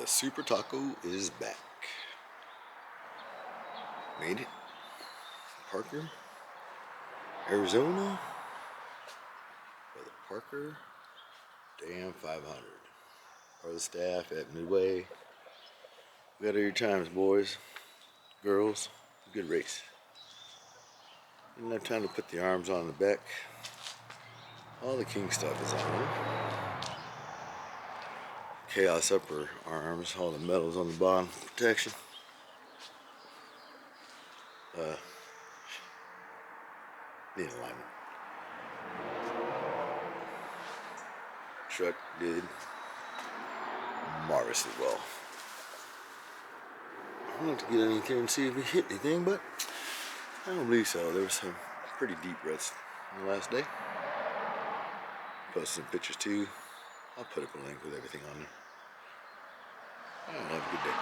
The Super Taco is back. Made it. Parker, Arizona. By the Parker Dam 500. Part of the staff at Midway. We got your times, boys, girls. Good race. Didn't have time to put the arms on the back. All the King stuff is on there. Chaos upper arms, all the metals on the bottom, protection. The alignment. Truck did marvelously well. I wanted to get in here and see if it hit anything, but I don't believe so. There was some pretty deep ruts on the last day. Posted some pictures too. I'll put up a link with everything on there. Have a good day.